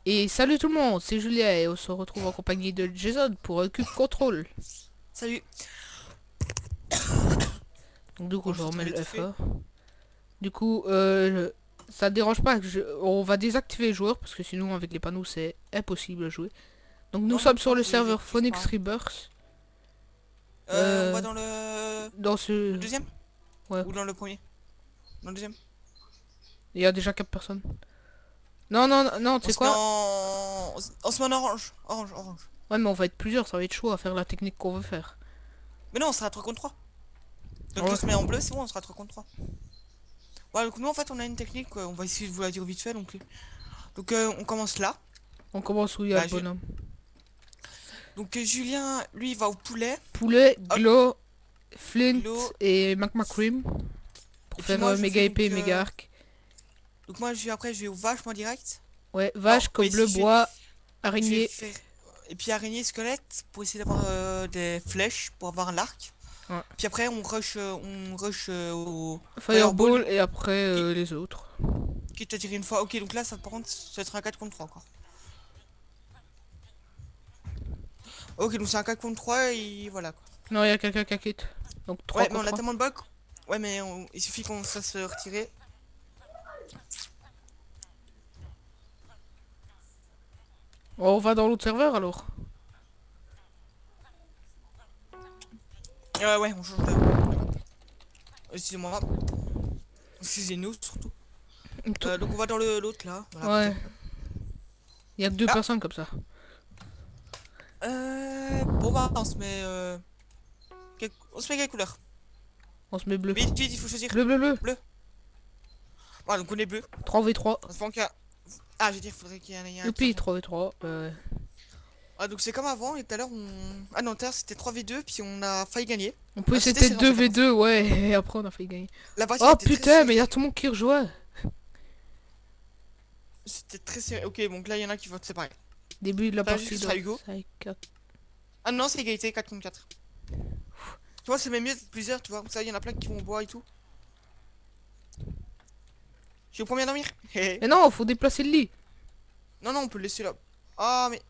Et salut tout le monde, c'est Julien et on se retrouve en compagnie de Jason pour Cube Control. Salut. Donc du coup Oh, je je suis en train remets le d'étouffer. F1. Du coup ça te dérange pas que on va désactiver les joueurs parce que sinon avec les panneaux c'est impossible à jouer. Donc nous Non, non, sommes non, sur le je les serveur active Phoenix pas. Rebirth. On va Euh, dans dans le ce... deuxième Ouais, ou dans le premier? Dans le deuxième. il y a déjà 4 personnes. Non, non, non, tu On sais se met quoi. on se met en orange. Orange, orange. Ouais mais on va être plusieurs, ça va être chaud à faire la technique qu'on veut faire. Mais non, on sera 3 contre 3. Donc là, Ouais, on se met en bleu, c'est bon, on sera 3 contre 3. Ouais, donc nous, en fait, on a une technique, quoi. On va essayer de vous la dire vite fait. Donc, on commence là. on commence où il y a le Bah, bonhomme. donc, Julien, lui, il va au poulet. Poulet, Hop, Glow, Flint glow. et McMacream pour Et puis faire moi, je méga fais épée et méga arc. donc moi, après, je vais au vache, moi, direct. Ouais, Non, vache, mais coble, si bois, je vais araignée. faire. Et puis araignée, squelette, pour essayer d'avoir des flèches, pour avoir l'arc. Ouais. Puis après, on rush au Fireball, Fireball et après qui, les autres. qui t'a tiré une fois. Ok, donc là, ça, par contre, ça va être un 4 contre 3, quoi. Ok, donc c'est un 4 contre 3 et voilà, quoi. Non, il y a quelqu'un qui a quitté. Donc 3 Ouais, mais contre on a 3. tellement de bugs. Ouais, mais il suffit qu'on se fasse retirer. On va dans l'autre serveur alors. Ouais, on change de map. Excusez-moi. Excusez-nous, surtout. Donc on va dans l'autre, là. Voilà, Ouais, plutôt. il y a que deux Ah, personnes comme ça. bon bah, on se met quelle couleur? On se met bleu. Vite, vite, il faut choisir. Bleu, bleu, bleu. Bleu. Voilà, donc on est bleu. 3v3. On se prend qu'à... Ah, je veux dire, faudrait qu'il y en ait un qui Youpi, revienne. 3v3. Ah, donc c'est comme avant, et tout à l'heure, Ah non, tout à l'heure, c'était 3v2, puis on a failli gagner. En plus Ah, c'était c'était serré, en fait, la partie. 2v2, ouais. Et après on a fait gagner. La partie Oh était très putain, mais il y a serrée. tout le monde qui rejoint. C'était très serré. Ok, donc là, il y en a qui vont se séparer. Début de la Ça, juste que partie ce sera donc Hugo. 5, 4. Ah non, c'est égalité, 4 contre 4. Tu vois, c'est même mieux d'être plusieurs, tu vois. Ça, il y en a plein qui vont au bois et tout. Je suis au premier à dormir. Mais non, faut déplacer le lit. Non, non, on peut le laisser là. Ah, mais...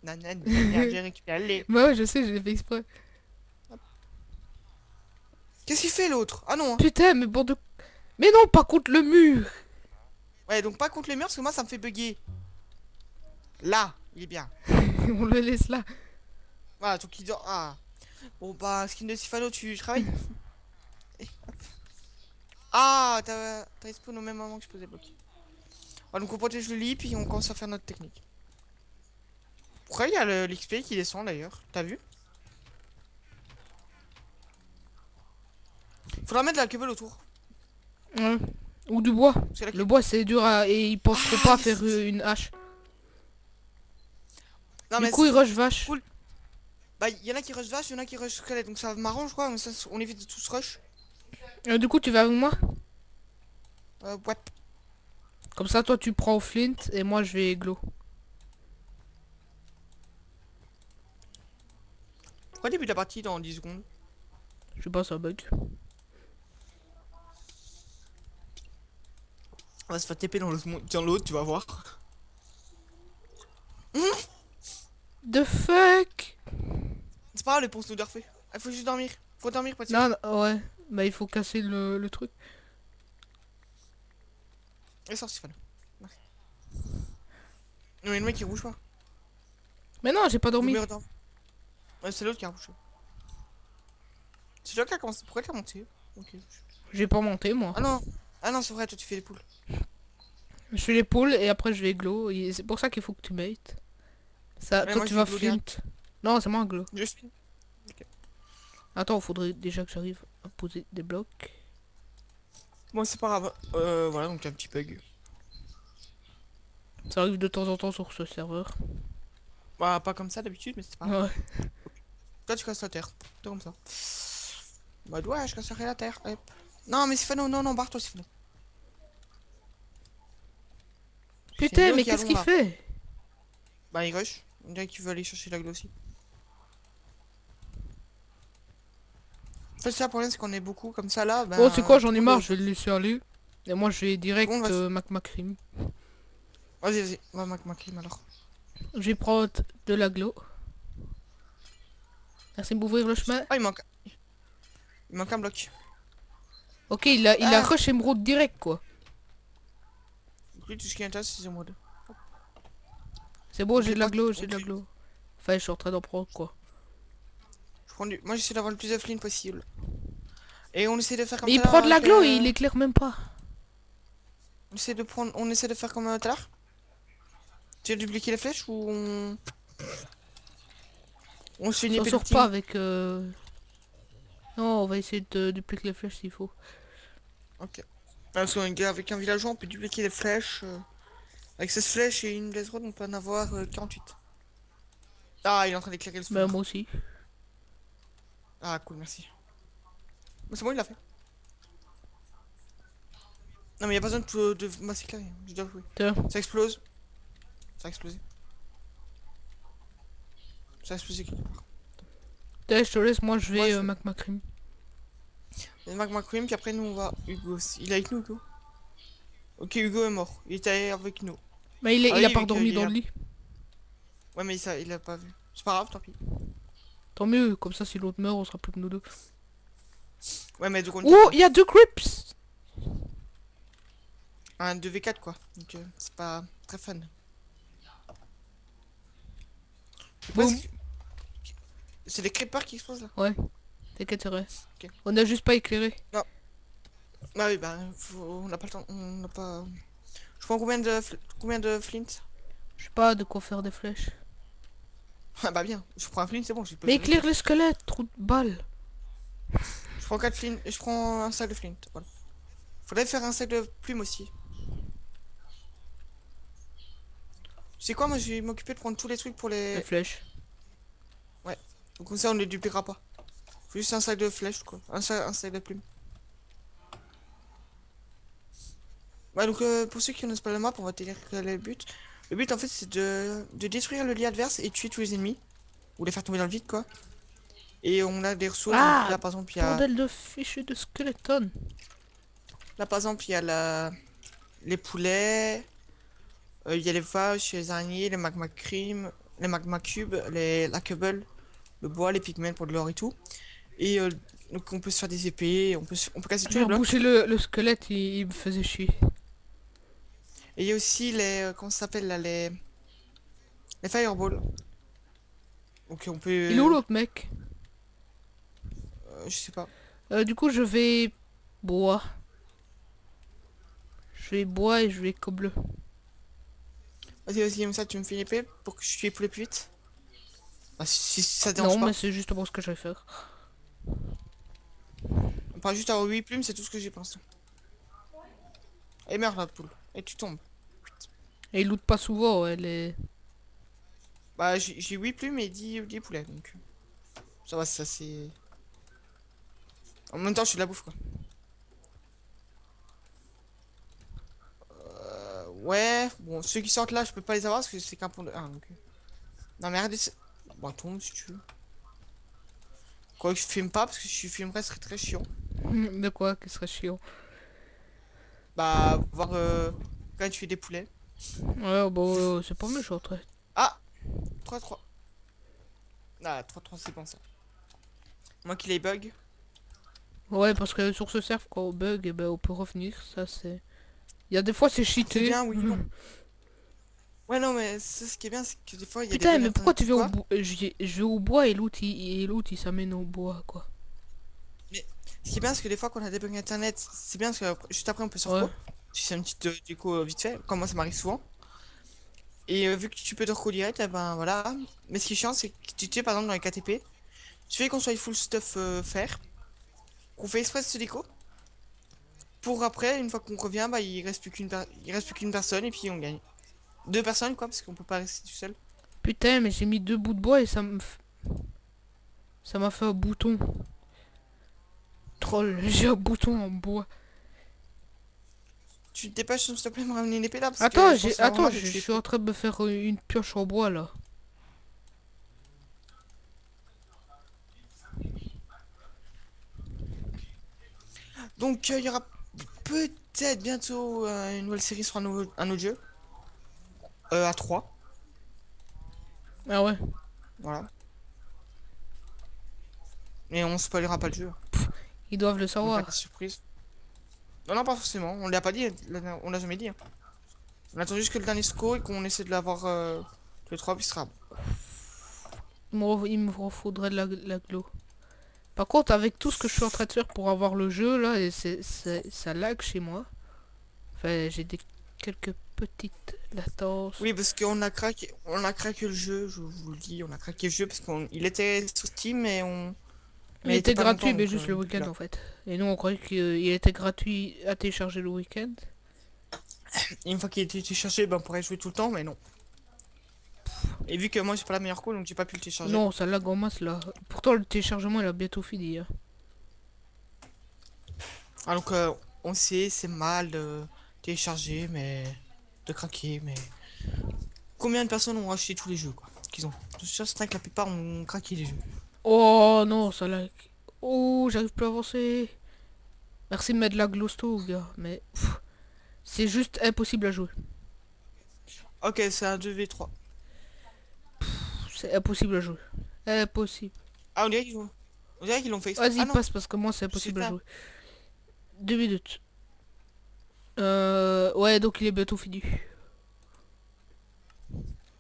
Nanana, j'ai récupéré le lait. Bah ouais, je sais, je l'ai fait exprès. Qu'est-ce qu'il fait, l'autre? Ah non, hein. Putain, mais bord de... Mais non, pas contre le mur. Ouais, donc pas contre les murs, parce que moi, ça me fait bugger. Là, il est bien. On le laisse là. Voilà, donc il dort... Ah. Bon, bah, skin de Sifano, tu travailles? Ah, t'as respawn au même moment que je posais le bloc. Ah, donc on protège le lit, puis on commence à faire notre technique. Pourquoi il y a l'XP qui descend d'ailleurs? T'as vu? Faudra mettre de la cable autour. Ouais. Ou du bois. C'est la Le cube. bois c'est dur à... Et ils penseront Ah, pas à mais faire une hache. non, Du mais coup ça ils serait rush vache. cool. Bah, il y en a qui rush vache, il y en a qui rush squelette. Donc ça m'arrange quoi. Comme ça, on évite de tous rush. Du coup tu vas avec moi. Ouais. Comme ça toi tu prends Flint et moi je vais glow. Pourquoi début de la partie dans 10 secondes? Je sais pas, ça bug. On va se faire TP dans l'autre, tu vas voir. The fuck. C'est pas grave, les ponces nous refait. Il faut juste dormir. Faut dormir, pas de Non, tir. non, ouais. Bah il faut casser le truc. Et sort, Stéphane. Non, mais le mec il rouge pas. Mais non, j'ai pas Vous dormi. me redorme. Ouais, c'est l'autre qui a rouge. C'est toi qui a commencé. Pourquoi t'as monté? Ok. J'ai pas monté moi. Ah non. Ah non, c'est vrai, toi tu fais les poules. Je fais l'épaule et après je vais glow. Et c'est pour ça qu'il faut que tu m'aides. Ça, Ouais, toi moi tu je vais vas glow Flint. direct. Non, c'est moi glow. Je suis. Attends, faudrait déjà que j'arrive à poser des blocs. Bon, c'est pas grave. Voilà, donc un petit bug. Ça arrive de temps en temps sur ce serveur. Bah, pas comme ça d'habitude, mais c'est pas grave. Ouais. Toi, tu casses la terre. C'est comme ça. Bah, ouais, je casserai la terre. Hop. Non, mais Sifano, non, non, barre-toi, Sifano. C'est Putain, Néo mais qui est à qu'est-ce long qu'il là. fait? Bah, il rush. On dirait qu'il veut aller chercher la glow aussi. En fait, ça, le problème, c'est qu'on est beaucoup comme ça là. Bon, c'est quoi, Tout j'en le ai monde. marre, je vais le laisser aller. Et moi je vais Tout le monde direct va. Macmacrim. Vas-y, va ma crime alors. Je vais prendre de l'aglo. Merci de m'ouvrir le chemin. Ah, il manque un bloc. Ok, il a Ah, rush émeraude direct, quoi. lui, tout ce qui intéresse, c'est mode. C'est bon, j'ai Ok, de l'aglo, j'ai de ok. l'aglo. Enfin, je suis en train d'en prendre, quoi. Moi, j'essaie d'avoir le plus de flint possible. Et on essaie de faire comme Mais tout il à l'heure prend de avec... l'aglo et il éclaire même pas. On essaie de faire comme tout à l'heure. Tu veux dupliquer les flèches ou on se fait On une s'en épée sort pas d'ultime? avec... Non, on va essayer de dupliquer les flèches s'il faut. Ok. Parce qu'avec un villageois, on peut dupliquer les flèches. Avec 16 flèches et une blaze rod, on peut en avoir 48. Ah, il est en train d'éclairer le spawner. Bah, moi aussi. Ah, cool, merci. Mais c'est bon, il l'a fait. Non, mais il a pas besoin de masse éclairée. J'ai déjà joué. Tiens, Ça explose. Ça a explosé. Ça a explosé quelque part. tiens, je te laisse, moi je Moi, vais je. Mac Macrim. Il y a Magma Cream, puis après, nous, on va. Hugo aussi. Il est avec nous, Hugo. Ok, Hugo est mort. Il était avec nous. Mais Ah il a oui, pas vu redormi qu'il dans a. le lit. Ouais, mais ça, il a pas vu. C'est pas grave, tant pis. Tant mieux, comme ça si l'autre meurt, on sera plus que nous deux. Ouais, mais donc on Oh, il y a deux creeps. un 2v4 quoi. Donc c'est pas très fun. C'est Boum. presque. C'est des creepers qui explosent là. Ouais, t'inquiète, c'est vrai. Ok. On a juste pas éclairé. Non. Ah oui, bah, on n'a pas le temps. On n'a pas. Je prends combien de flint? Je sais pas de quoi faire des flèches. Ah bah bien. Je prends un flint, c'est bon, j'ai pas Mais besoin de éclaire les flèches. squelettes, trou de balle. Je prends 4 flint et je prends un sac de flint. Voilà. Faudrait faire un sac de plumes aussi. Tu sais quoi, moi je vais m'occuper de prendre tous les trucs pour Les les. flèches. Ouais. Donc comme ça on ne les dupliquera pas. Faut juste un sac de flèches quoi. Un sac de plumes. Ouais, donc pour ceux qui connaissent pas la map, on va te dire quel est le but. Le but en fait c'est de détruire le lit adverse et tuer tous les ennemis. Ou les faire tomber dans le vide quoi. Et on a des ressources, donc Ah, là par exemple il y a. bordel de fichu de skeleton. Là par exemple il y a les poulets, il y a les vaches, les araignées, les magma cream, les magma cubes, la cobble, le bois, les pigments pour de l'or et tout. Et donc on peut se faire des épées, on peut casser tous J'ai les blocs. rebouché le squelette, il me faisait chier. Et il y a aussi comment ça s'appelle là, les fireballs. Donc on Il est où peut, l'autre mec? je sais pas. Du coup, je vais bois. Je vais bois et je vais cobble. Vas-y, comme ça tu me fais une épée pour que je tue les poulets plus vite. Ah, si ça te Non, dérange mais pas. c'est justement ce que je vais faire. On parle juste avoir 8 plumes, c'est tout ce que j'ai pour l'instant. Et meurs la poule. Et tu tombes. Et il loot pas souvent, elle est... Bah j'ai 8 plumes et 10 poulets donc. Ça va, ça c'est. En même temps je fais de la bouffe quoi. Ouais, bon ceux qui sortent là je peux pas les avoir parce que c'est qu'un pont de 1 donc. Non mais regardez. Bon tombe si tu veux. Quoi que je filme pas parce que si je filmerais ce serait très chiant. De quoi qui serait chiant. Bah voir quand tu fais des poulets. Ouais, bon, c'est pas méchant, très. Ah 3-3. Ah 3-3 c'est bon ça. Moi qui les bug. Ouais, parce que sur ce serve, quand on bug, eh ben, on peut revenir, ça c'est... Il y a des fois c'est C'est cheaté. bien oui non. Ouais non mais ce qui est bien c'est que des fois il y a des Putain, bugs mais pourquoi tu internet vas au quoi. bois? Je vais au bois et l'autre il s'amène au bois, quoi. Mais ce qui est bien c'est que des fois quand on a des bugs internet c'est bien parce que juste après on peut se Ouais. reco. Si c'est une petite déco vite fait, comme moi ça m'arrive souvent. Et vu que tu peux te reco direct, eh ben voilà. Mais ce qui est chiant c'est que tu sais par exemple dans les KTP, tu fais qu'on soit full stuff fer, qu'on fait exprès de se déco. Pour après, une fois qu'on revient, bah il reste plus qu'une personne et puis on gagne. Deux personnes quoi, parce qu'on peut pas rester tout seul. Putain, mais j'ai mis 2 bouts de bois et ça m'a fait un bouton. Troll, j'ai un bouton en bois. Tu te dépêches s'il te plaît me ramener une épée là parce que Attends, je pense que c'est vraiment là que je tu es suis fou. en train de me faire une pioche en bois, là. Donc il y aura peut-être bientôt une nouvelle série sur un autre jeu. à 3. Ah ouais. Voilà. Et on spoilera pas le jeu. Ils doivent le On veut pas de savoir. surprise. Non, non, pas forcément. On l'a pas dit. On l'a jamais dit, hein. On attend juste que le dernier score et qu'on essaie de l'avoir tous les 3 puis ce sera bon. Il me faudrait de la glow. Par contre, avec tout ce que je suis en train de faire pour avoir le jeu, là, et ça lag chez moi. Enfin, j'ai des quelques petites latences. Oui, parce on a craqué le jeu, je vous le dis, on a craqué le jeu parce qu'il était sur Steam Il mais il était était pas longtemps gratuit, mais donc juste le il est plus week-end là. en fait. Et nous, on croyait qu'il était gratuit à télécharger le week-end. Et une fois qu'il était téléchargé, ben on pourrait jouer tout le temps, mais non. Et vu que moi j'ai pas la meilleure call donc j'ai pas pu le télécharger. Non, ça lag en masse là. Pourtant, le téléchargement, il a bientôt fini, hein. Ah donc on sait, c'est mal de télécharger, mais de craquer, mais combien de personnes ont acheté tous les jeux quoi qu'ils ont. Je suis certain que la plupart ont craqué les jeux. Oh non, ça lag. Oh, j'arrive plus à avancer. Merci de mettre de la glosto, gars. Mais c'est juste impossible à jouer. Ok, c'est un 2v3. C'est impossible à jouer. Impossible. Ah on dirait qu'ils l'ont fait exprès. Vas-y, Ah non, passe parce que moi, c'est je sais impossible à pas. jouer. 2 minutes. Ouais, donc il est bientôt fini.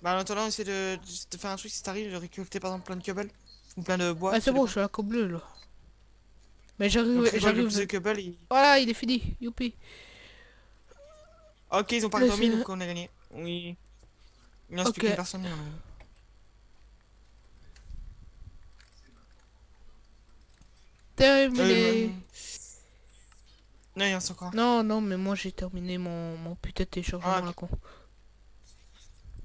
Bah en attendant, essaie de faire un truc si t'arrives, de récolter par exemple plein de cobble ou plein de bois, Ah, c'est ça bon, je dépend. suis à la côte bleue là. Mais Donc j'arrive, récolte le plus de j'arrive. cobble et... Voilà, il est fini. Youpi. Ok, ils ont pas Là, dormi donc on a gagné. Oui. Il ne reste plus Ok. qu'une personne et on a gagné. Terminé. Non, non, il en reste encore. Non, non, mais moi j'ai terminé mon putain de Ah, téléchargement là ok. con.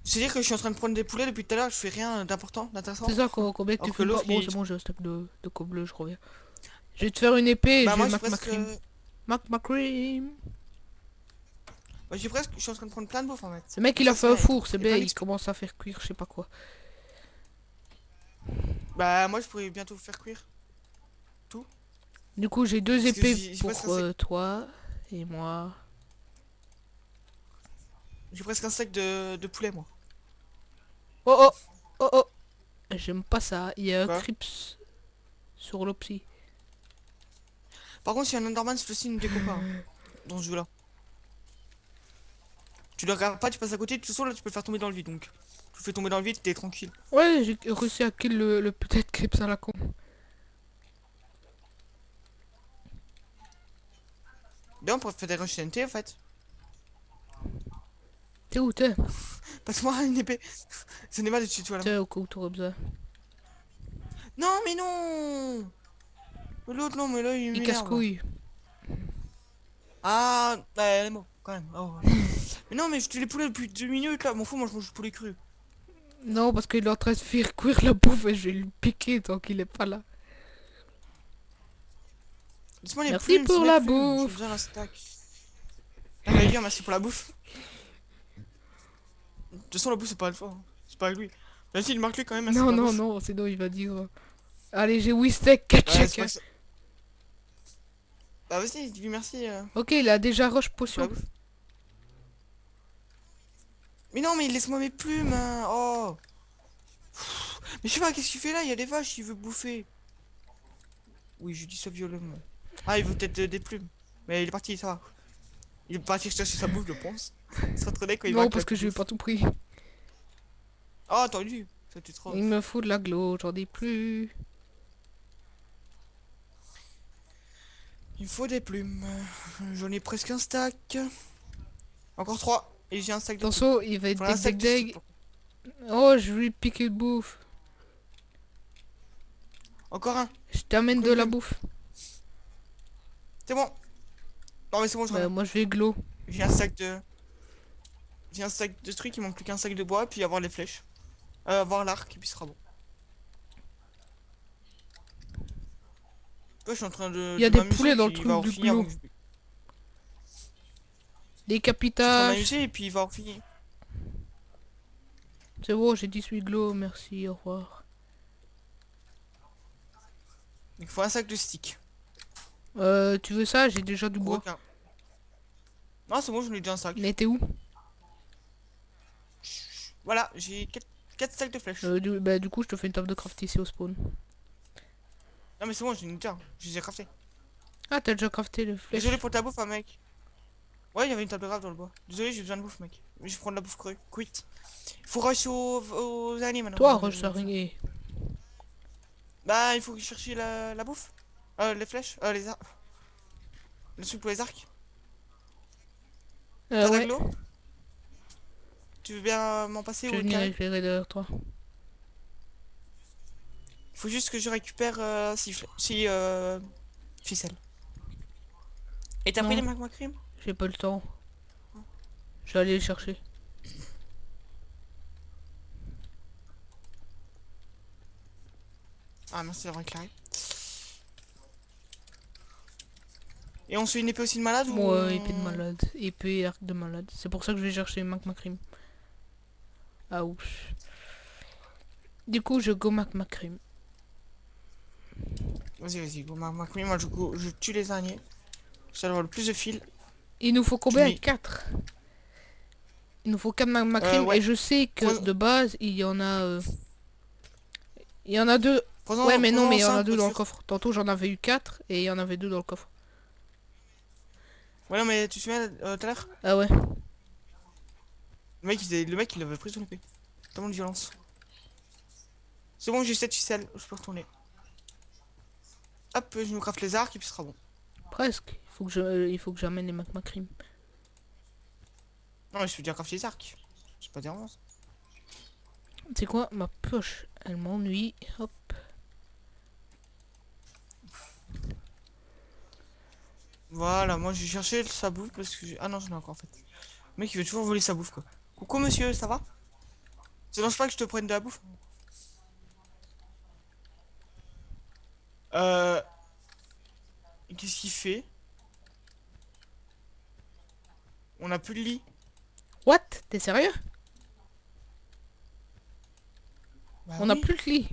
C'est-à-dire que je suis en train de prendre des poulets depuis tout à l'heure, je fais rien d'important, C'est d'intéressant. ça, combien tu Alors que fumes pas? l'autre, Bon, il... c'est bon, j'ai un stock de co bleu, je reviens. Je vais te faire une épée et Bah je vais moi, je suis Mac ma presque... cream. Mac ma cream. Moi, je suis en train de prendre plein de bouffe en fait. Le mec il a fait un four, c'est Et bien, plein il d'XP. commence à faire cuire, je sais pas quoi. Bah moi, je pourrais bientôt vous faire cuire tout. Du coup, j'ai 2 épées J'ai presque pour toi et moi. j'ai presque un sac de poulet moi. Oh oh! Oh oh! J'aime pas ça, il y a un Quoi? Crips sur l'Opsy. Par contre, si un Enderman, c'est aussi une déco pas, hein, dans ce jeu-là. Tu le regardes pas, tu passes à côté, de toute façon là tu peux le faire tomber dans le vide donc. Tu le fais tomber dans le vide, t'es tranquille. Ouais, j'ai réussi à kill le putain de Crips à la con. Bien, on pourrait faire des rushs TNT en fait. T'es où t'es? Passe-moi une épée. Ça n'est mal de tuer toi là-bas. T'es au cas où t'aurais besoin. Non, mais non! Mais l'autre, non, mais là il Il m'énerve. casse-couille. Ah, bah, elle est morte quand même. Oh. Mais non, mais je tue les poulets depuis 2 minutes là. M'en fous, moi je mange le poulet cru. Non, parce qu'il est en train de faire cuire la bouffe et je vais lui piquer tant qu'il est pas là. Laisse-moi les Merci plumes, c'est pour mes la plumes. J'ai bouffe. besoin d'un stack. Ah, j'allais dire merci pour la bouffe. De toute façon, la bouffe c'est pas le fort, hein. C'est pas avec lui. Vas-y, il marque lui quand même, merci Non, pour la non, bouffe. non, sinon il va dire... Allez, j'ai 8 steaks, 4 Ouais, c'est pas chacun. que ça. Bah, vas-y, dis-lui merci Ok, il a déjà rush pour la potion. bouffe. Mais non, mais laisse-moi mes plumes, hein. Oh. Mais je sais pas, qu'est-ce qu'il fait là? Il y a des vaches, il veut bouffer. Oui, je dis ça violemment. Ah, il veut peut-être des plumes. Mais il est parti, ça va. Il est parti chercher sa bouffe, je pense. Il sera trop deg quand il va Non, que la parce que je lui ai bouffe. pas tout pris. Ah, attends, lui. Ça, t'es trop. Il me faut de la glow, j'en ai plus. Il me faut des plumes. J'en ai presque un stack. Encore 3. Et j'ai un sac de tout. Attention, il va être Faudrait un deg sac deg de stick. deg. Oh, je vais lui piquer de bouffe. Encore un. Je t'amène Encore de une la plume. bouffe. C'est bon. Non, mais c'est bon, je Bah, reviens. moi je vais glow. J'ai un sac de. J'ai un sac de trucs, il manque plus qu'un sac de bois, puis avoir les flèches. Avoir l'arc, et puis ce sera bon. Ouais, je suis en train Il y a de des poulets m'amuser, dans le puis il va truc en du finir avant glow. que je... Des Je suis en train de capitages. m'amuser, et puis il va en finir. C'est bon, j'ai 18 glow, merci, au revoir. Il faut un sac de stick. Tu veux ça? J'ai déjà du bois. Requin. Non, c'est bon, j'en ai déjà un sac. Mais t'es où? Voilà, j'ai 4 stacks de flèches. Du coup, je te fais une table de craft ici au spawn. Non mais c'est bon, j'ai une déjà, je les ai craftés. Ah, t'as déjà crafté les Désolé flèches. pour ta bouffe, hein, mec. Ouais, il y avait une table de grave dans le bois. Désolé, j'ai besoin de bouffe, mec. Mais je vais prendre la bouffe crue. Quitte. Faut rush aux araignées maintenant. Toi, rush araignée. Bah, il faut chercher la bouffe. Les flèches. Les arcs. Le truc pour les arcs. T'as de Ouais, l'aglo? Tu veux bien m'en passer je ou vais une venir carré? éclairer derrière toi. Il faut juste que je récupère ficelle. Et t'as pris les Non, magma cream? j'ai pas le temps. Je vais aller les chercher. Ah, merci d'avoir éclairé. Et on se fait une épée aussi de malade ou Moi, épée de malade. Épée et arc de malade. C'est pour ça que je vais chercher magma cream. Ah oups. Du coup, je go magma cream. Vas-y, vas-y, go magma cream. Moi, je tue les araignées. Ça doit avoir le plus de fil. Il nous faut Tu combien? mets. 4. Il nous faut 4 magma cream. Et Ouais. je sais que Prenons, de base, il y en a... il y en a 2. Ouais, mais non, mais prenons il y en a 5 2 pour être dans le sûr. coffre. Tantôt, j'en avais eu 4 et il y en avait 2 dans le coffre. Ouais, non, mais tu te souviens tout à l'heure? Ah ouais. Le mec, il avait pris son épée. Tellement de violence. C'est bon, j'ai 7 ficelles. Je peux retourner. Hop, je nous craft les arcs et puis ce sera bon. Presque. Il faut que j'amène les magma cream. Non, mais je peux déjà crafter les arcs. C'est pas dérangeant. C'est quoi? Ma poche, elle m'ennuie. Hop. Voilà, moi j'ai cherché sa bouffe parce que ah non, j'en ai encore en fait. Le mec, il veut toujours voler sa bouffe quoi. Coucou monsieur, ça va? Ça dérange pas que je te prenne de la bouffe? Euh. Qu'est-ce qu'il fait? On a plus de lit. What? T'es sérieux? Bah On a oui. plus de lit.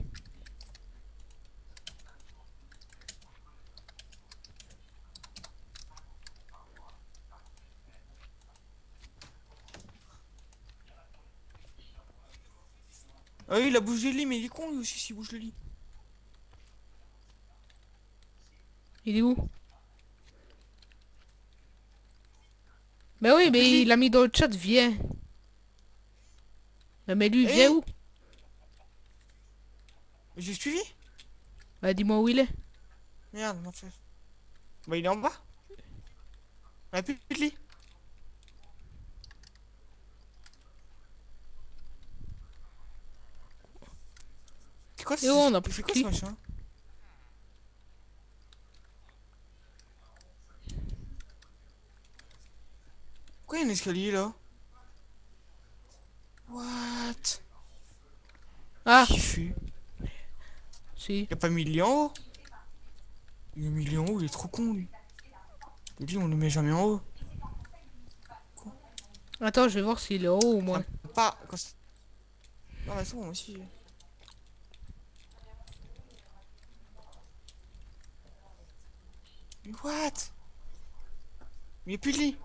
Ah oui, il a bougé le lit, mais il est con lui aussi s'il bouge le lit. Il est où? Bah oui, Y'a plus de mais il lit. a mis dans le chat, viens. Bah, mais lui, viens Eh, où? j'ai suivi? Bah dis-moi où il est. Merde, mon frère. Bah il est en bas. On a plus de lit. Et oh, on a plus C'est de quoi ce lit. machin? Pourquoi il y a un escalier là? What? Ah, Qu'est-ce qu'il fait? si. Il a pas mis le lit en haut? Il a mis le lit en haut, il est trop con lui. Le lit on le met jamais en haut. Attends, je vais voir s'il est en haut au moins. Pas. Non mais c'est bon moi aussi. Mais what? Il y a plus de lit.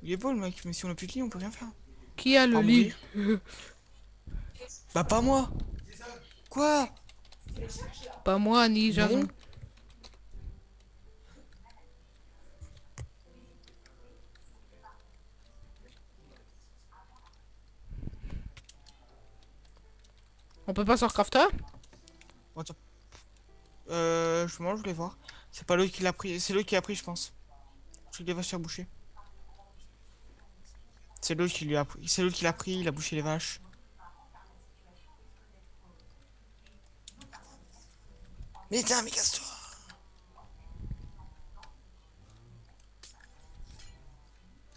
Il est beau le mec, mais si on a plus de lit, on peut rien faire. Qui a le Pas lit? mourir. Bah pas moi. Quoi? Pas moi, ni Non. Jason. On peut pas s'en crafter un? Attends. Je voulais voir. C'est pas l'autre qui l'a pris, c'est l'autre qui a pris, je pense. Truc des vaches à boucher. C'est l'autre qui lui a pris, c'est l'autre qui l'a pris, il a bouché les vaches. Mais tiens, mais casse-toi.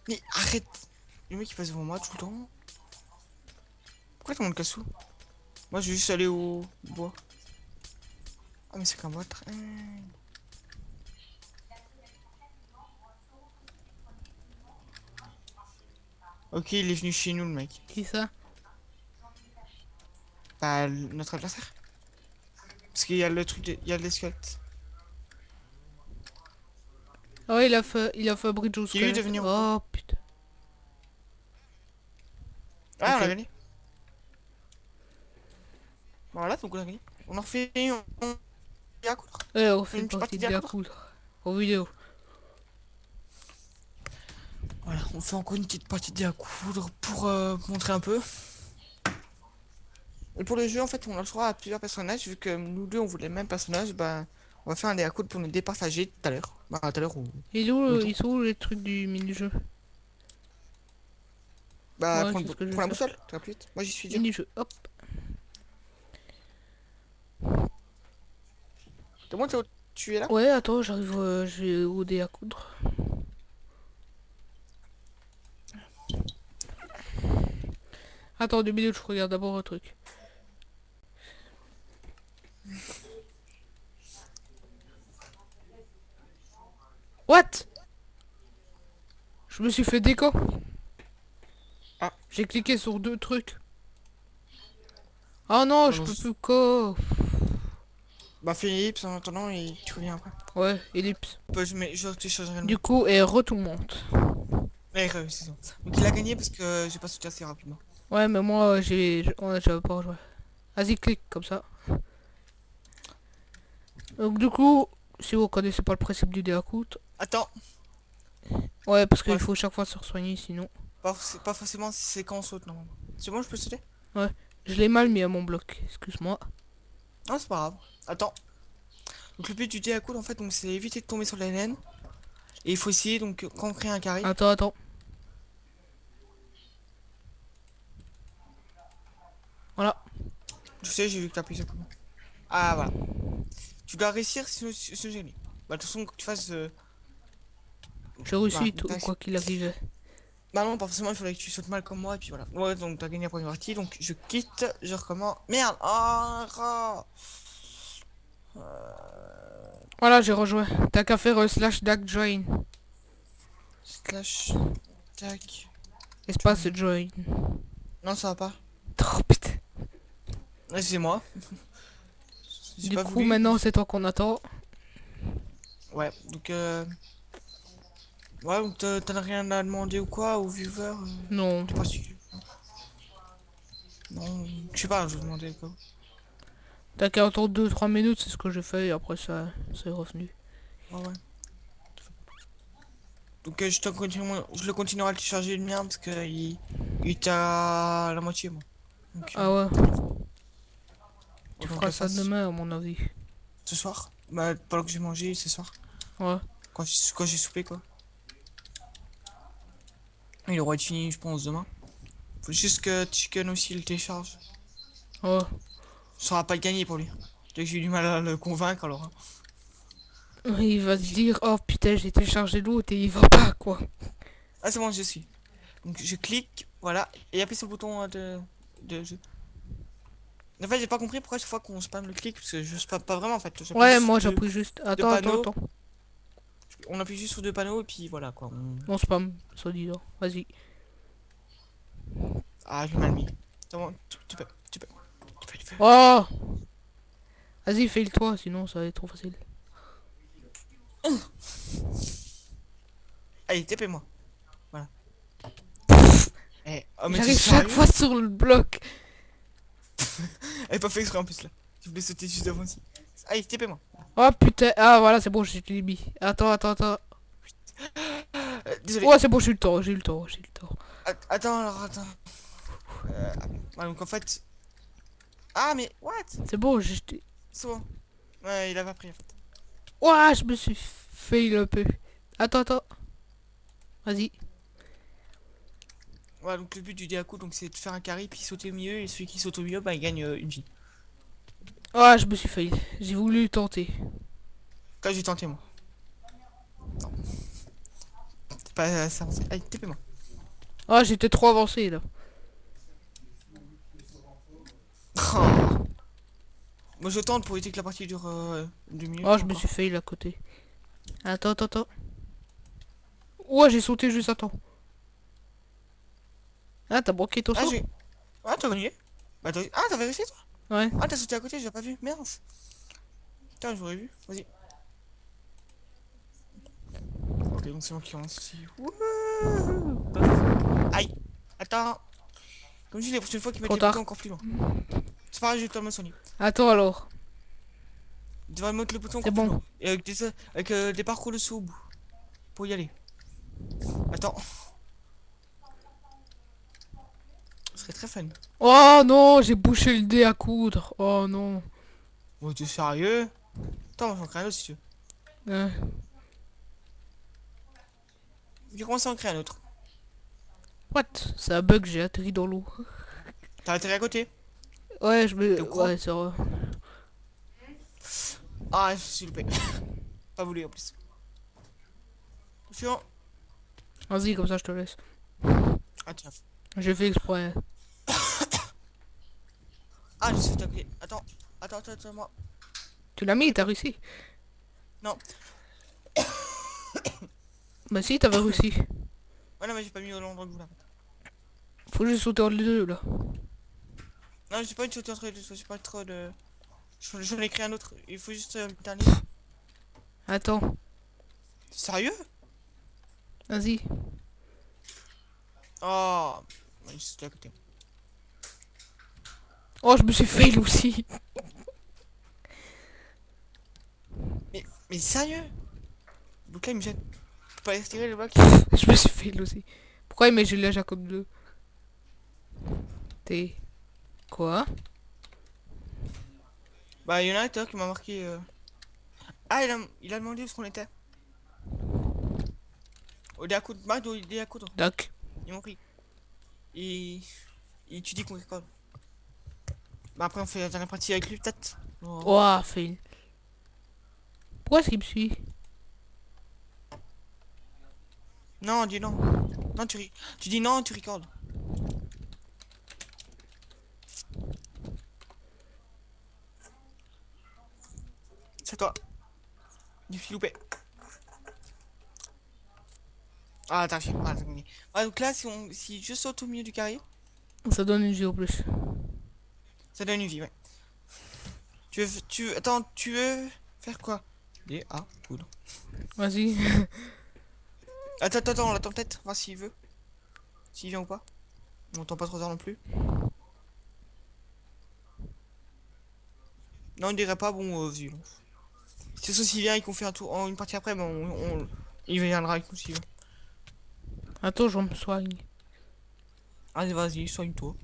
Mais arrête. Le mec il passe devant moi tout le temps. Pourquoi tout le monde casse tout? Moi je vais juste aller au bois. Ah mais c'est qu'un bois de train. Ok, il est venu chez nous le mec. Qui ça? Bah notre adversaire. Parce qu'il y a le truc, il y a les squelettes. Ah ouais, il a fait un bridge au Qui lui squelette. devenir au bois. Oh putain. Ouais, on Ok. a gagné. Voilà, donc on a gagné. On en refait une à coudre. Ouais, on fait Une une petite partie partie de à la coudre. coudre. En vidéo. Voilà, on fait encore une petite partie à coudre pour montrer un peu. Et pour le jeu, en fait, on a le choix à plusieurs personnages. Vu que nous deux, on voulait le même personnage, bah, on va faire un dé à coudre pour nous départager tout à l'heure. Bah, tout à l'heure Et où, ou ils sont où les trucs du mini-jeu? Bah, Ouais, c'est ce que je vais prends la faire. boussole, ça va plus vite. Moi, j'y suis dur. Mini-jeu, hop. C'est bon, tu es là? Ouais, attends, j'arrive, je vais au dé à coudre. Attends, 2 minutes, je regarde d'abord un truc. What? Je me suis fait déco. Ah, J'ai cliqué sur 2 trucs. Oh non, bah, je non, peux plus co. bah, fais une ellipse en attendant et tu reviens après. Ouais, ellipse. Bah, je téléchargerai le nom. Du coup, et tout monte. Ouais, c'est ça. Donc, il a gagné parce que j'ai pas sauté assez rapidement. Ouais, mais moi, j'avais pas rejoué. Vas-y, clique, comme ça. Donc du coup, si vous connaissez pas le principe du dé à coudre. Attends, Ouais, parce qu'il ouais, faut chaque fois se soigner, sinon. pas forcément c'est quand on saute normalement. C'est bon, je peux sauter? Ouais, je l'ai mal mis à mon bloc, excuse-moi. Non, c'est pas grave. Attends. Donc, le but du dé à coudre, en fait, donc c'est éviter de tomber sur la laine. Et il faut essayer, donc, quand on crée un carré. Attends. Voilà, Je sais, j'ai vu que t'as appuyé sur le bouton. Ah, voilà. Tu dois réussir ce génie. Bah, de toute façon, que tu fasses. j'ai Voilà, réussi donc tout, quoi qu'il arrivait. bah non, pas forcément, il faudrait que tu sautes mal comme moi, et puis voilà. Ouais, donc t'as gagné la première partie, donc je quitte, je recommence. Merde! Ah! Voilà, j'ai rejoint. T'as qu'à faire slash dac join. Slash. Tac. Espace join. Non, ça va pas. Oh putain. Ouais, c'est moi. J'ai Du pas coup, voulu. maintenant, c'est toi qu'on attend. Ouais, donc ouais, donc t'en as rien à demander ou quoi, aux viewers Non. t'es pas sûr. Non, je sais pas, je vais demander quoi. T'as qu'à attendre 2-3 minutes, c'est ce que j'ai fait, et après ça, c'est revenu. Ouais, ouais. Donc je le continuerai à télécharger le mien parce que il était à la moitié, moi. Donc, Ah ouais, tu autant que je feras le ça fasse demain, à mon avis. ce soir. Bah, pendant que j'ai mangé ce soir. Ouais. Quand j'ai soupé, quoi. Il aura été fini, je pense, demain. Faut juste que Chicken aussi le télécharge. Ouais. Ça va pas le gagner pour lui. J'ai eu du mal à le convaincre alors. Hein. Il va se dire, oh putain, j'ai téléchargé l'autre et il va pas, quoi. Ah, c'est bon, je suis. Donc je clique, voilà, et appuie sur le bouton de jeu. En fait, j'ai pas compris pourquoi chaque fois qu'on spam le clic, parce que je spam pas vraiment en fait. J'appuie Ouais, juste sur moi j'ai pris juste. deux Attends, panneaux, attends. on appuie juste sur deux panneaux et puis voilà quoi. On spam, soit disant. Vas-y. Ah, je l'ai mal mis. C'est bon, tu peux. Oh, vas-y, fais-le toi, sinon ça va être trop facile. Allez, TP-moi. Voilà. Eh, oh, mais tu es J'arrive chaque sérieux? fois sur le bloc. Elle est pas fait exprès en plus là. Je voulais sauter juste devant aussi. Allez, TP-moi. Oh putain, ah voilà, c'est bon, j'ai mis. Attends. Désolé. Ouais, c'est bon, j'ai eu le temps, j'ai eu le temps. Attends, alors attends. Ah, donc en fait. Ah, mais what? C'est bon, j'ai. C'est bon. Ouais, il a pas pris en fait. Ouah, je me suis fail un peu. Attends. Vas-y. Voilà, donc le but du Diaco, donc c'est de faire un carré puis sauter au milieu et celui qui saute au milieu, bah il gagne une vie. Ah, je me suis fail. J'ai voulu tenter. Quand j'ai tenté moi. Non, c'est pas ça. Allez, TP-moi. Ah, j'étais trop avancé là. Oh. Moi je tente pour éviter que la partie dure 2 minutes. Ah, je me Encore. suis fail à côté. Attends. Ouais, j'ai sauté juste à temps. Ah, t'as bloqué ton Ah, saut? j'ai. Ah, t'as gagné. Bah, ah, t'avais réussi toi? Ouais. Ah, t'as sauté à côté, j'ai pas vu. Merde. Putain, j'aurais vu. Vas-y. Ok, donc c'est moi qui lance ici. Wouhou. Aïe. Attends. Comme je dis, les prochaines fois qu'ils mettent Trop les tard. boutons encore plus loin. C'est pareil, je vais te le mettre Sony. Attends alors. Tu devrais mettre le bouton C'est encore plus bon. loin. Et avec des parcours dessous au bout. Pour y aller. Attends. Ce serait très fun. Oh non, j'ai bouché le dé à coudre. Oh non. Oh, t'es sérieux? Attends, on va en créer un autre si tu veux. Euh, J'ai commencé à en créer un autre. what? C'est un bug, j'ai atterri dans l'eau. T'as atterri à côté? Ouais, je me... T'es au courant? Ouais, c'est vrai. Ah, je suis loupé. Pas voulu en plus. Suivant. Vas-y, comme ça, je te laisse. Ah, tiens. J'ai fait exprès. Ah, je suis attaqué. Attends. Attends, moi. Tu l'as mis, t'as réussi. Non. Bah si, t'avais réussi. Ouais, non, mais j'ai pas mis au long bout là. Faut juste sauter entre les deux, là. Non, j'ai pas une sauter entre les deux. J'ai pas trop de. J'en ai créé un autre. Il faut juste le dernier. Attends. Sérieux? Vas-y. Oh. Ouais, c'était à côté. Oh, je me suis fail aussi. Mais sérieux? Le bloc là, il me gêne. Je peux pas les retirer le bloc. Je me suis fail aussi. Pourquoi il met Julien Jacob 2? T'es... Quoi? Bah, il y en a un qui m'a marqué. Ah, il a demandé où est-ce qu'on était. Au dé à coudre. Marc, au dé à coudre. Doc. Ils m'ont pris. Et. Et tu dis qu'on récolte. Bah, après, on fait la dernière partie avec lui, peut-être. Oh. Oh, fail. Pourquoi est-ce qu'il me suit? Non, dis non. Non, tu dis non, tu recordes. C'est toi. Du suis loupé. Ah, attends, t'as gagné. Ah, donc là, si je saute au milieu du carré, Ça donne une vie au plus. ça donne une vie, ouais. Attends, tu veux faire quoi? Des ah, cool. Vas-y. Attends, on l'attend peut-être, voir s'il veut. S'il vient ou pas. On n'entend pas trop tard non plus. Non, il dirait pas, bon, vas-y. C'est ça, s'il vient et qu'on fait un tour, une partie après, ben, il viendra avec nous s'il veut. Attends, je me soigne. Allez, vas-y, soigne-toi.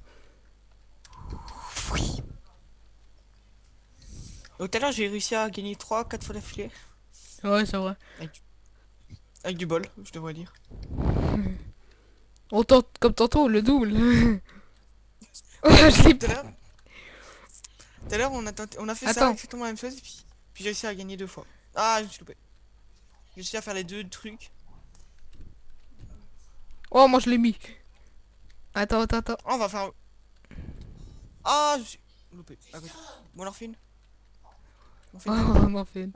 Oui. Donc, tout à l'heure, j'ai réussi à gagner 3-4 fois d'affilée. Ouais, c'est vrai. Avec du bol, je devrais dire. Autant comme tantôt, le double. Je l'ai Tout à l'heure, on a fait ça Attends. exactement la même chose, et puis j'ai réussi à gagner 2 fois. Ah, je me suis loupé. J'ai réussi à faire les deux trucs. Oh, moi je l'ai mis. Attends. Oh, on va faire. Ah, je me suis loupé. Ah, oui. Bon, on en refait une. On fait Oh, une. on en fait une.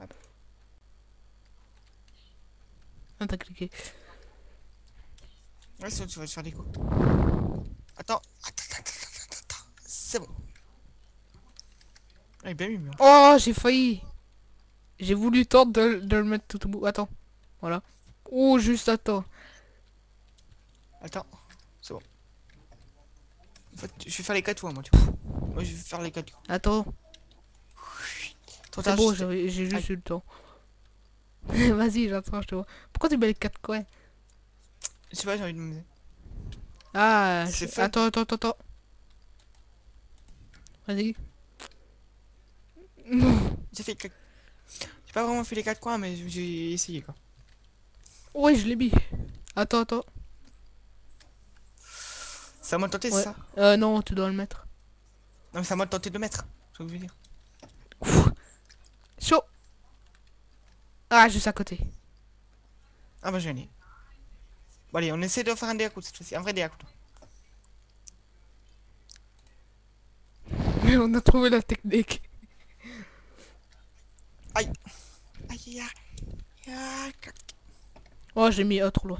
Ah, t'as cliqué. Ouais, c'est bon, tu vas te faire des coups. Attends. C'est bon. Ah, il est bien mis, hein. Oh, j'ai failli. J'ai voulu tenter de le mettre tout au bout. Attends. Voilà. Oh, juste attends. Attends. C'est bon. En fait, je vais faire les 4 fois, moi, tu vois. Moi, je vais faire les 4 coups. Attends. Trop C'est tard, bon, je sais. j'ai juste eu le temps. Vas-y, j'attends, je te vois. Pourquoi tu mets les 4 coins? Je sais pas, j'ai envie de me. Ah, C'est fun. attends. Vas-y. J'ai fait. J'ai pas vraiment fait les 4 coins, mais j'ai essayé, quoi. Ouais, je l'ai mis. Attends. C'est à moi de tenter, Ouais. c'est ça? Non, tu dois le mettre. Non, mais c'est à moi de tenter de le mettre. C'est ce que je veux dire. Chaud. Ah, juste à côté. Ah, bah, j'ai gagné. Bon, allez, on essaie de faire un dé à coups cette fois-ci. Un vrai dé à coups. On a trouvé la technique. Aïe. Aïe, aïe. Oh, j'ai mis autre là.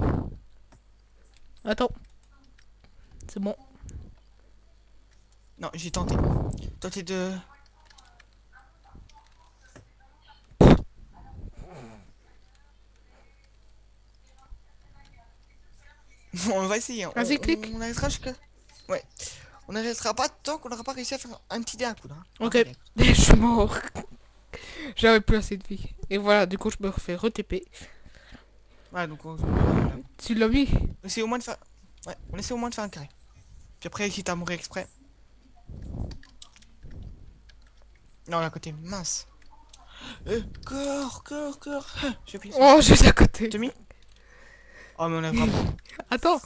Attends. C'est bon. Non, j'ai tenté. Tenté de. Bon, on va essayer. Vas-y, clique. On arrêtera jusqu'à. Ouais. On n'arrêtera pas tant qu'on n'aura pas réussi à faire un petit dé à coudre. Hein. Ok, je suis mort. J'avais plus assez de vie. Et voilà, du coup, je me refais re-TP. Ouais, donc on Tu l'as mis? essaie au moins de faire. Ouais, on essaie au moins de faire un carré. Puis après, si t'as mouru exprès. Non, là à côté, mince. Corps. J'ai appuyé sur. Oh, juste à côté. T'as mis? Oh, mais on est vraiment. Attends.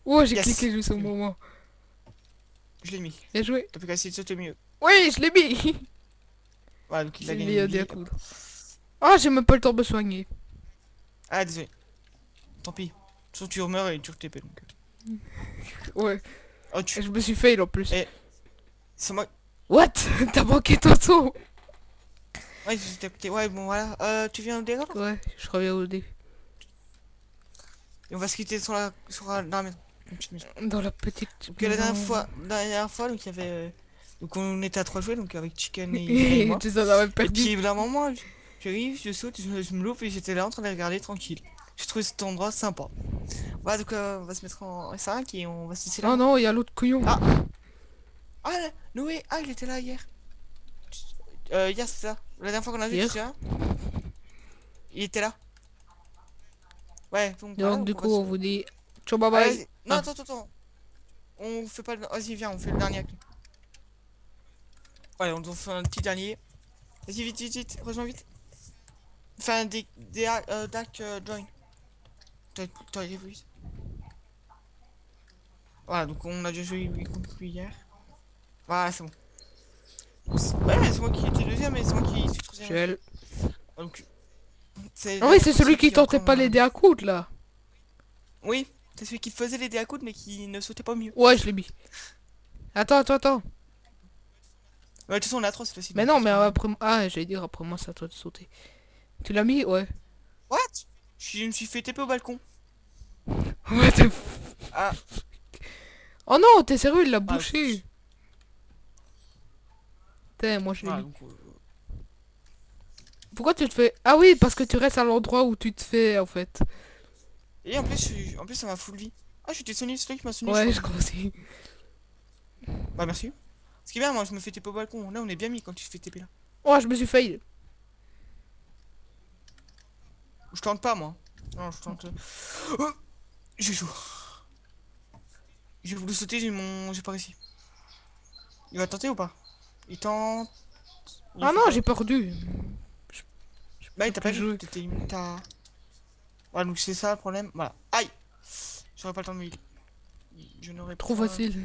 Oh, j'ai Yes. cliqué juste au Je l'ai mis. moment. Je l'ai mis. Bien joué. T'as plus qu'à essayer de sauter mieux. Oui, je l'ai mis. Voilà, donc il a J'ai gagné mis une des vie. coups. Ah, j'ai même pas le temps de me soigner. Ah, désolé. Tant pis. Sauf que tu meurs et tu TP donc. Ouais. Oh, Et tu. je me suis fail en plus. Eh. C'est moi. What? T'as manqué ton saut? Ouais, j'étais à côté. Ouais, bon, voilà. Tu viens au dégât là? Ouais, je reviens au début. Et on va se quitter sur dans la maison. Une petite maison. Dans la petite Donc maison. la dernière fois, donc il y avait. Donc on était à 3 jouets, donc avec Chicken et Et moi. tu en avais Et perdu. puis d'un moment, j'arrive, je saute, je me loupe et j'étais là en train de regarder tranquille. J'ai trouvé cet endroit sympa. Voilà, donc on va se mettre en 5 et on va se laisser là. Oh non, il y a l'autre couillon. Ah. Ah, Noé, il était là hier. Hier, c'est ça. La dernière fois qu'on a vu, Hier. tu sais, il était là. Ouais, donc voilà, Donc, du on va coup, on se- vous dit ciao, bye Ah, bye. vas-y. Non, Ah. attends. On fait pas le. Vas-y, viens, on fait le dernier avec lui. Ouais, on fait un petit dernier. Vas-y, vite, rejoins vite. Enfin, Dak join. T'as vu. Voilà, donc on a déjà joué lui contre lui hier. Voilà, c'est bon. Ouais, c'est moi qui étais deuxième et c'est moi qui suis troisième. Gel. Donc, c'est Ah oui, c'est celui qui tentait encore pas les dés à coudre là. Oui, c'est celui qui faisait les dés à coude mais qui ne sautait pas mieux. Ouais, je l'ai mis. Attends. Ouais, de toute façon, on a 3 cette fois-ci. Mais donc non, c'est mais pas grave. après. Ah, j'allais dire après moi, c'est à toi de sauter. Tu l'as mis? Ouais. What? Je me suis fait TP au balcon. What the f- Ah, Oh non, t'es sérieux, il l'a ah, bouché. Putain, moi je l'ai voilà, mis. donc, Pourquoi tu te fais. Ah oui, parce que tu restes à l'endroit où tu te fais en fait. Et en plus, ça m'a full vie. Ah, je suis descendu, c'est toi qui m'a sonné, Ouais, je je crois. crois aussi. Bah, merci. Ce qui est bien, moi, je me fais TP au balcon. Là, on est bien mis quand tu te fais TP là. Oh, je me suis fail. Je tente pas, moi. Non, je tente. Oh, j'ai chaud. J'ai voulu sauter, j'ai pas réussi. Il va tenter ou pas? Il tente. Il Ah fait non, pas. j'ai perdu. Bah, il t'a pas plus vu. jouer. T'as. Voilà, donc c'est ça le problème. Voilà. Aïe! J'aurais pas le temps de me heal. Je n'aurais Trop pas. facile.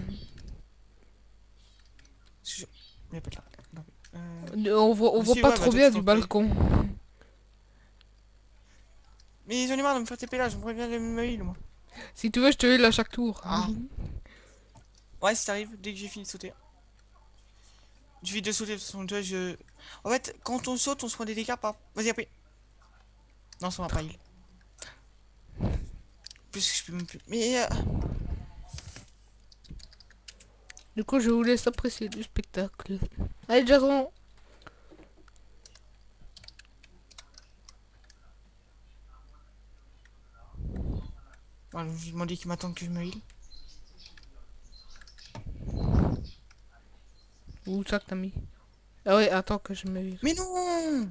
Je- Il y a pas de là. Non. On voit si, pas ouais, trop bah, toi, bien tu du t'en fais. balcon. Mais j'en ai marre de me faire TP là, j'aimerais bien me heal moi. Si tu veux, je te heal à chaque tour. Ah. Ouais, si t'arrives, dès que j'ai fini de sauter. Je vis de sauter, de toute façon, déjà, je. En fait, quand on saute, on se prend des dégâts pas. Vas-y, après. Non, ça m'a pas heal. Plus que je peux même plus. Mais. Du coup, je vous laisse apprécier du spectacle. Allez, Jason. Voilà, je lui ai demandé qu'il m'attende que je me heal. Où ça que t'as mis? Ah ouais, attends que je me heal. Mais non!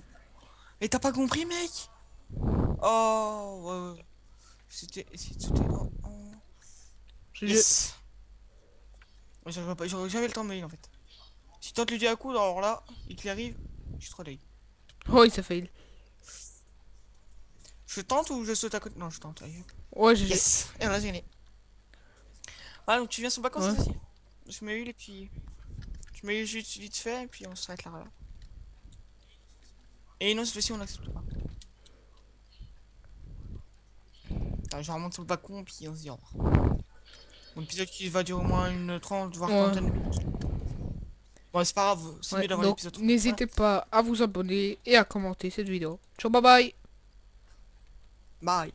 Mais t'as pas compris, mec? Oh, ouais. C'était. Essayer de sauter. Oh. Yes! Ouais, j'aurais jamais le temps de me heal en fait. Si tente le à coup, alors là, il te arrive, je suis trop deg. Oh, il s'est fail. Je tente ou je saute à côté? Non, je tente. Allez, hop. Ouais, j'ai. Yes! Et on a gagné. Voilà, donc tu viens sur le balcon Ouais. cette fois-ci. Je me heal et puis. Je me heal juste vite fait et puis on s'arrête là. Voilà. Et non, cette fois-ci on accepte pas. Attends, je remonte sur le balcon puis on se dit au revoir. Mon épisode qui va durer au moins une 30 voire Ouais. 40 minutes. Bon, c'est pas grave, c'est Ouais, mieux d'avoir donc l'épisode. n'hésitez pas à vous abonner et à commenter cette vidéo. Ciao, bye bye. Bye!